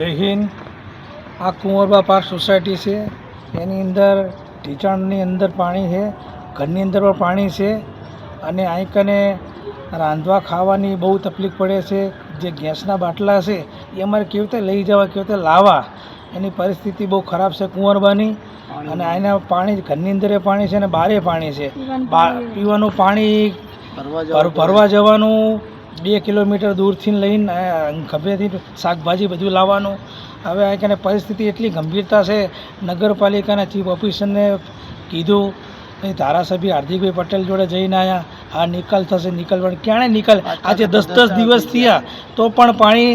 જય હિન્દ। આ Kunvarba park society છે, એની અંદર ઢીચાણની અંદર પાણી છે, ઘરની અંદર પણ પાણી છે અને અહીં કને રાંધવા ખાવાની બહુ તકલીફ પડે છે। જે ગેસના બાટલા છે એ અમારે કેવી રીતે લઈ જવા, કેવી રીતે લાવવા, એની પરિસ્થિતિ બહુ ખરાબ છે કુંવરબાની। અને આના પાણી ઘરની અંદર પાણી છે અને બહારે પાણી છે। પીવાનું પાણી ભરવા જવાનું 2 કિલોમીટર દૂરથી લઈને ખભેથી શાકભાજી બધું લાવવાનું। હવે આ કને પરિસ્થિતિ એટલી ગંભીરતા છે, નગરપાલિકાના ચીફ ઓફિસરને કીધું, ધારાસભ્ય હાર્દિકભાઈ પટેલ જોડે જઈને આવ્યા, આ નિકાલ થશે, નિકાલ પણ ક્યાંય નિકાલ, આજે 10 દિવસ થયા તો પણ પાણી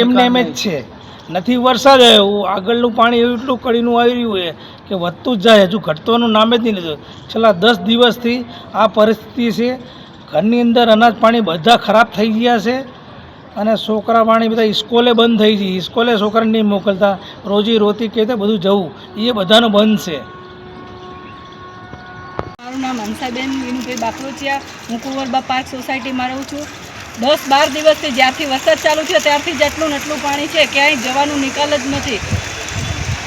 એમને એમ જ છે, નથી વરસાદ આવ્યો। આગળનું પાણી એટલું કડીનું આવી રહ્યું છે કે વધતું જ જાય, હજુ ઘટવાનું નામ જ નહીં લીધું। છેલ્લા 10 દિવસથી આ પરિસ્થિતિ છે। ઘરની અંદર અનાજ પાણી બધા ખરાબ થઈ ગયા છે અને છોકરા પાણી બધા ઇસ્કોલે બંધ થઈ ગઈ, ઇસ્કોલે છોકરાને નહીં મોકલતા, રોજી રોટી કે બધું જવું એ બધાનું બંધ છે। મારું નામ હંસાબેન વિનુભાઈ બાકરોચિયા, હું કુંવરબા પાર્ક સોસાયટીમાં રહું છું। 10-12 દિવસથી જ્યારથી વરસાદ ચાલુ થયો ત્યારથી જેટલું ને એટલું પાણી છે, ક્યાંય જવાનું નિકાલ જ નથી।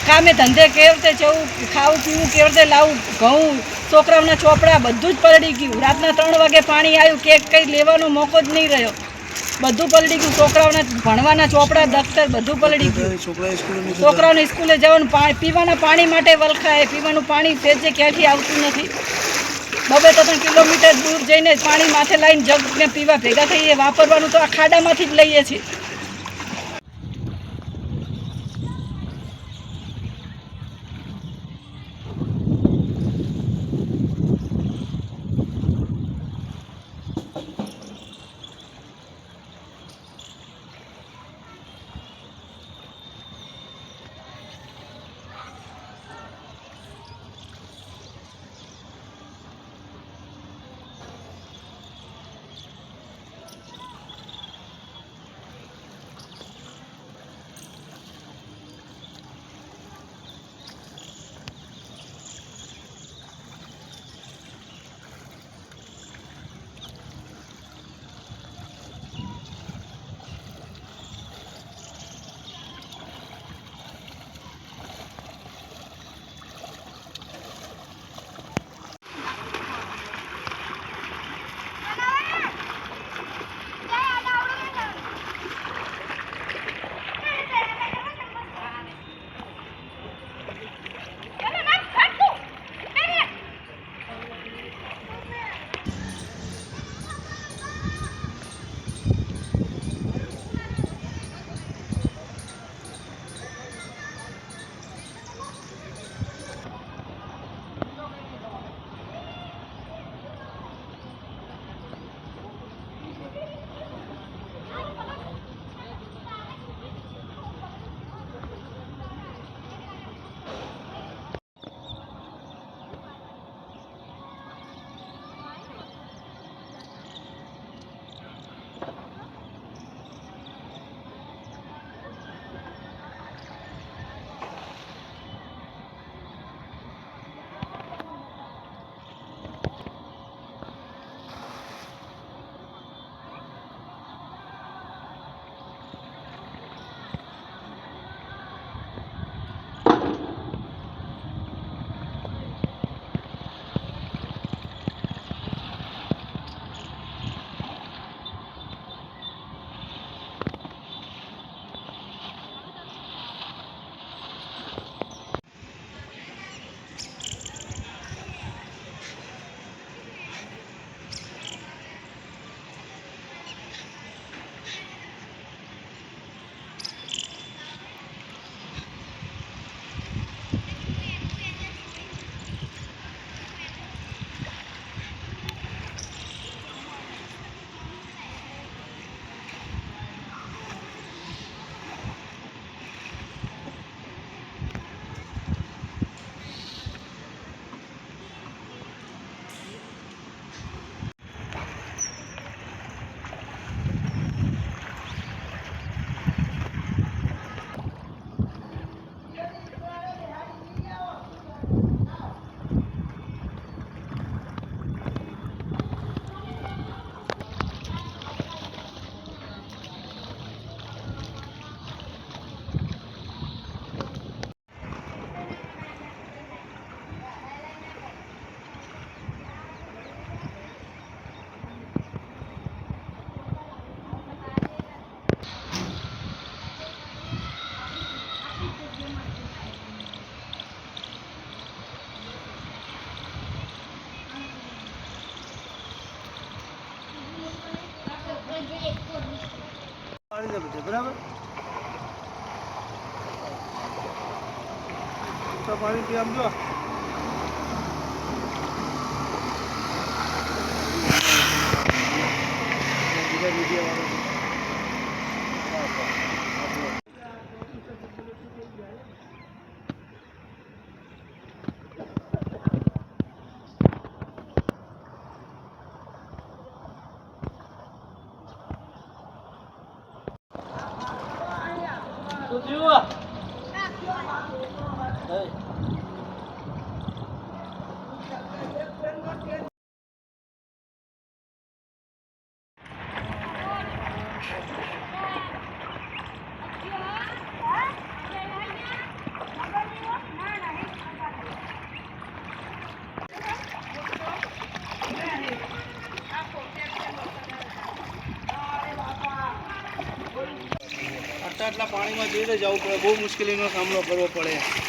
કામે ધંધે કેવી રીતે જવું, ખાવું પીવું કેવી રીતે લાવવું, ઘઉં, છોકરાઓના ચોપડા બધું જ પલળી ગયું। રાતના 3 વાગે પાણી આવ્યું કે કંઈ લેવાનો મોકો જ નહીં રહ્યો, બધું પલળી ગયું। છોકરાઓના ભણવાના ચોપડા, દફતર બધું પલળી ગયું। છોકરાઓને સ્કૂલે જવાનું, પીવાના પાણી માટે વલખાય, પીવાનું પાણી ફેજે ક્યાંથી આવતું નથી। 2-3 કિલોમીટર દૂર જઈને પાણી માથે લાવીને જગને પીવા ભેગા થઈએ, વાપરવાનું તો આ ખાડામાંથી જ લઈએ છીએ। ઓછા પાણીથી આમ જો આટલા પાણીમાં જઈને જવું પડે, બહુ મુશ્કેલીનો સામનો કરવો પડે.